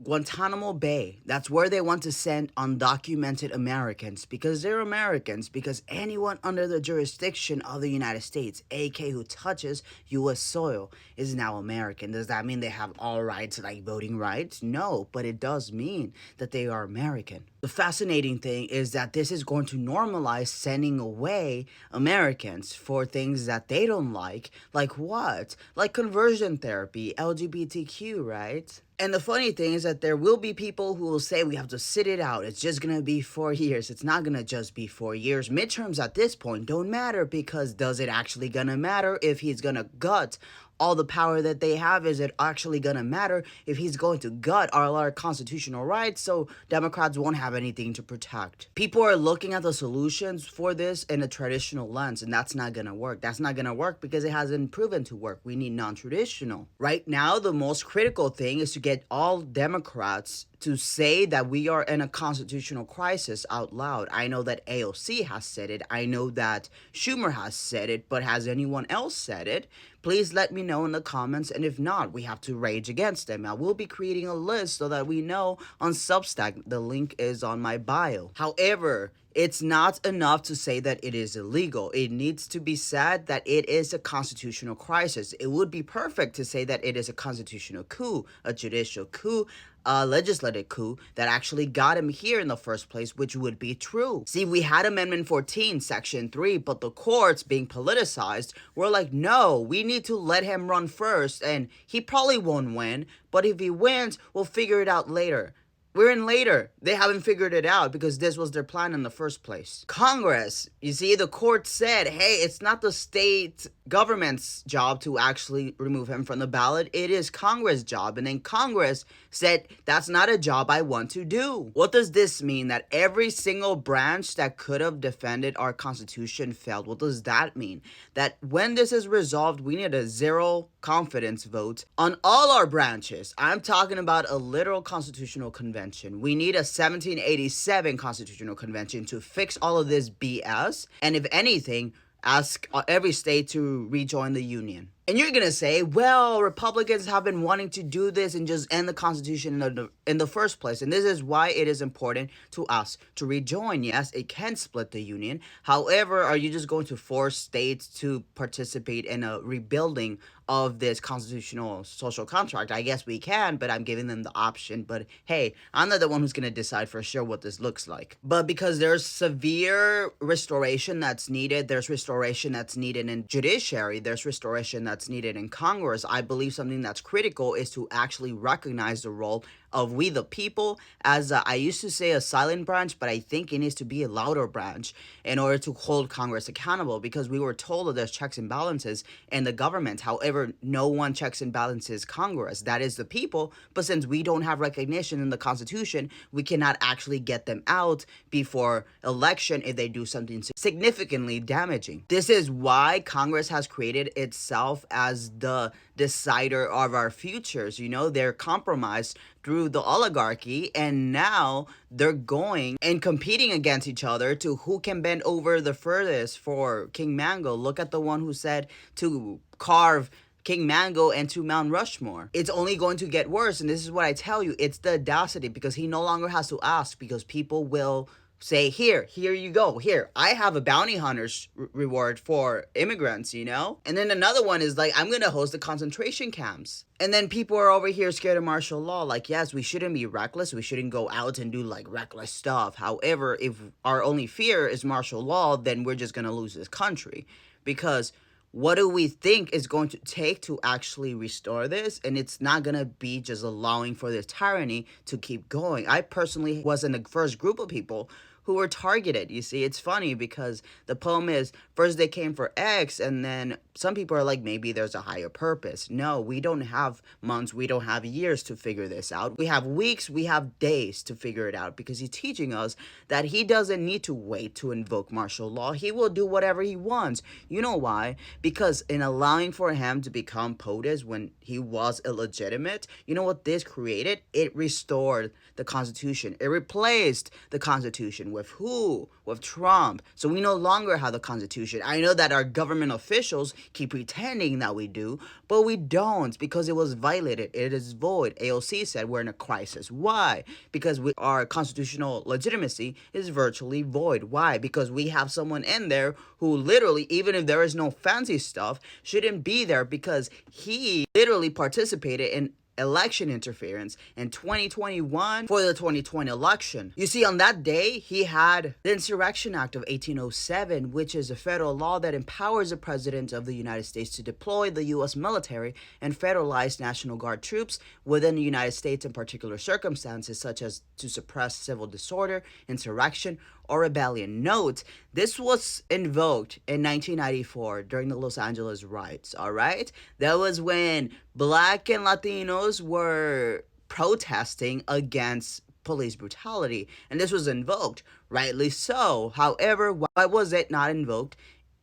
Guantanamo Bay. That's where they want to send undocumented Americans because they're Americans, because anyone under the jurisdiction of the United States, aka who touches US soil, is now American. Does that mean they have all rights like voting rights? No, but it does mean that they are American. The fascinating thing is that this is going to normalize sending away Americans for things that they don't like what? Like conversion therapy, LGBTQ, right? And the funny thing is that there will be people who will say we have to sit it out. It's just gonna be 4 years. It's not gonna just be 4 years. Midterms at this point don't matter because does it actually gonna matter if he's gonna gut all the power that they have? Is it actually gonna matter if he's going to gut all our constitutional rights so Democrats won't have anything to protect? People are looking at the solutions for this in a traditional lens, and that's not gonna work. That's not gonna work because it hasn't proven to work. We need non-traditional. Right now, the most critical thing is to get all Democrats to say that we are in a constitutional crisis out loud. I know that AOC has said it. I know that Schumer has said it, but has anyone else said it? Please let me know in the comments, and if not, we have to rage against them. I will be creating a list so that we know on Substack. The link is on my bio. However, it's not enough to say that it is illegal. It needs to be said that it is a constitutional crisis. It would be perfect to say that it is a constitutional coup, a judicial coup, a legislative coup that actually got him here in the first place, which would be true. See, we had Amendment 14, Section 3, but the courts being politicized were like, no, we need to let him run first, and he probably won't win, but if he wins, we'll figure it out later. We're in later. They haven't figured it out because this was their plan in the first place. Congress, you see, the court said, hey, it's not the state government's job to actually remove him from the ballot. It is Congress' job. And then Congress said, that's not a job I want to do. What does this mean? That every single branch that could have defended our Constitution failed. What does that mean? That when this is resolved, we need a zero confidence vote on all our branches. I'm talking about a literal constitutional convention. We need a 1787 constitutional convention to fix all of this BS. And if anything, ask every state to rejoin the union. And you're gonna say, well, Republicans have been wanting to do this and just end the Constitution in the first place. And this is why it is important to us to rejoin. Yes, it can split the union. However, are you just going to force states to participate in a rebuilding of this constitutional social contract? I guess we can, but I'm giving them the option. But hey, I'm not the one who's gonna decide for sure what this looks like. But because there's severe restoration that's needed, there's restoration that's needed in judiciary, there's restoration that's needed in Congress, I believe something that's critical is to actually recognize the role of we the people as I used to say a silent branch, but I think it needs to be a louder branch in order to hold Congress accountable, because we were told that there's checks and balances in the government. However, no one checks and balances Congress. That is the people. But since we don't have recognition in the Constitution, we cannot actually get them out before election if they do something significantly damaging. This is why Congress has created itself as the decider of our futures. You know, they're compromised through the oligarchy, and now they're going and competing against each other to who can bend over the furthest for King Mango. Look at the one who said to carve King Mango into Mount Rushmore. It's only going to get worse, and this is what I tell you, it's the audacity, because he no longer has to ask, because people will say, here you go, here, I have a bounty hunter's reward for immigrants, you know? And then another one is like, I'm gonna host the concentration camps. And then people are over here scared of martial law. Like, yes, we shouldn't be reckless. We shouldn't go out and do like reckless stuff. However, if our only fear is martial law, then we're just gonna lose this country. Because what do we think is going to take to actually restore this? And it's not going to be just allowing for this tyranny to keep going. I personally was in the first group of people who were targeted. You see, it's funny because the poem is, first they came for X, and then some people are like, maybe there's a higher purpose. No, we don't have months, we don't have years to figure this out. We have weeks, we have days to figure it out, because he's teaching us that he doesn't need to wait to invoke martial law. He will do whatever he wants. You know why? Because in allowing for him to become POTUS when he was illegitimate, you know what this created? It restored the Constitution. It replaced the Constitution with who? With Trump. So we no longer have the Constitution. I know that our government officials keep pretending that we do, but we don't because it was violated. It is void. AOC said we're in a crisis. Why? Because our constitutional legitimacy is virtually void. Why? Because we have someone in there who literally, even if there is no fancy stuff, shouldn't be there because he literally participated in election interference in 2021 for the 2020 election. You see, on that day, he had the Insurrection Act of 1807, which is a federal law that empowers the President of the United States to deploy the U.S. military and federalized National Guard troops within the United States in particular circumstances, such as to suppress civil disorder, insurrection, or rebellion. Note, this was invoked in 1994 during the Los Angeles riots, all right? That was when Black and Latinos were protesting against police brutality, and this was invoked, rightly so. However, why was it not invoked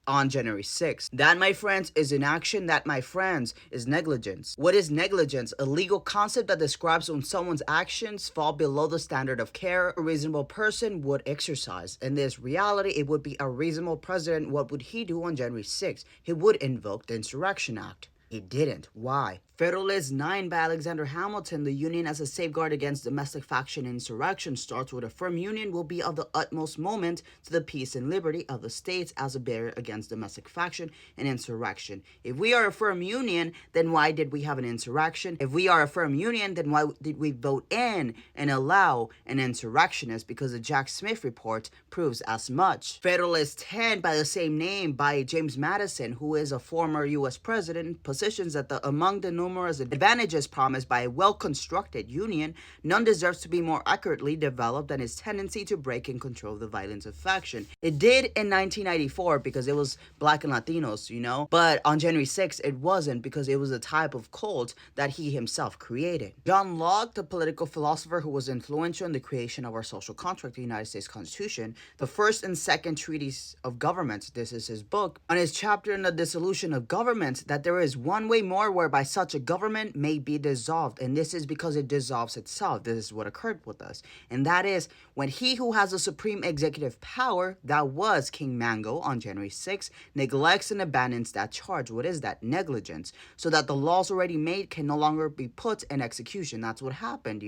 on January 6th? That, my friends, is inaction. That, my friends, is negligence. What is negligence? A legal concept that describes when someone's actions fall below the standard of care a reasonable person would exercise. In this reality, it would be a reasonable president. What would he do on January 6th? He would invoke the Insurrection Act. He didn't. Why? Federalist 9 by Alexander Hamilton, the Union as a safeguard against domestic faction and insurrection starts with a firm union will be of the utmost moment to the peace and liberty of the states as a barrier against domestic faction and insurrection. If we are a firm union, then why did we have an insurrection? If we are a firm union, then why did we vote in and allow an insurrectionist? Because the Jack Smith report proves as much. Federalist 10 by the same name by James Madison, who is a former U.S. president, positions that among the numerous advantages promised by a well-constructed union, none deserves to be more accurately developed than its tendency to break and control the violence of faction. It did in 1994 because it was Black and Latinos, but on January 6th it wasn't because it was a type of cult that he himself created. John Locke, the political philosopher who was influential in the creation of our social contract, the United States Constitution, the first and second treaties of governments, this is his book, on his chapter on the dissolution of governments, that there is one way more whereby such a government may be dissolved, and this is because it dissolves itself. This is what occurred with us, and that is when he who has the supreme executive power, that was King Mango on January 6th, neglects and abandons that charge. What is that? Negligence. So that the laws already made can no longer be put in execution. That's what happened,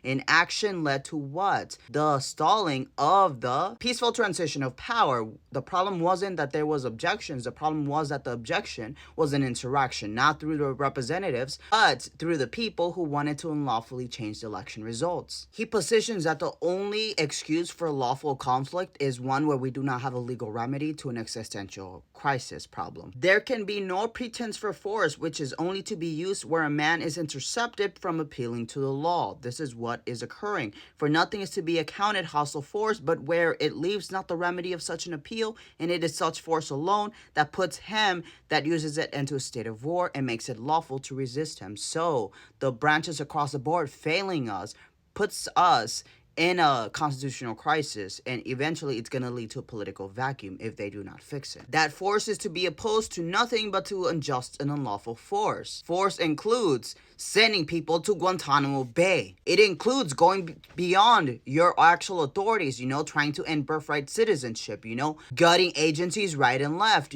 Inaction led to what? The stalling of the peaceful transition of power. The problem wasn't that there was objections. The problem was that the objection was an insurrection, not through the representatives, but through the people who wanted to unlawfully change the election results. He positions that the only excuse for lawful conflict is one where we do not have a legal remedy to an existential crisis problem. There can be no pretense for force, which is only to be used where a man is intercepted from appealing to the law. This is what is occurring. For nothing is to be accounted hostile force, but where it leaves not the remedy of such an appeal, and it is such force alone that puts him that uses it into a state of war and makes it lawful to resist him. So the branches across the board failing us puts us in a constitutional crisis, and eventually it's going to lead to a political vacuum if they do not fix it. That force is to be opposed to nothing but to unjust and unlawful force. Force includes sending people to Guantanamo Bay. It includes going beyond your actual authorities, trying to end birthright citizenship, gutting agencies right and left,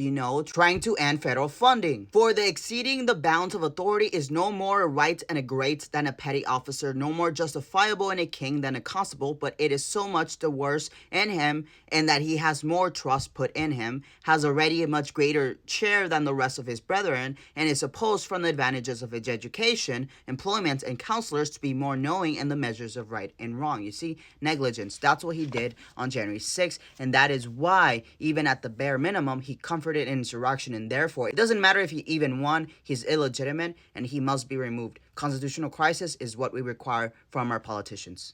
trying to end federal funding. For the exceeding the bounds of authority is no more a right and a great than a petty officer, no more justifiable in a king than a constable, but it is so much the worse in him, and that he has more trust put in him, has already a much greater share than the rest of his brethren, and is supposed from the advantages of his education, employment, and counselors to be more knowing in the measures of right and wrong. You see, negligence. That's what he did on January 6th, and that is why, even at the bare minimum, he comforted insurrection, and therefore, it doesn't matter if he even won, he's illegitimate, and he must be removed. Constitutional crisis is what we require from our politicians.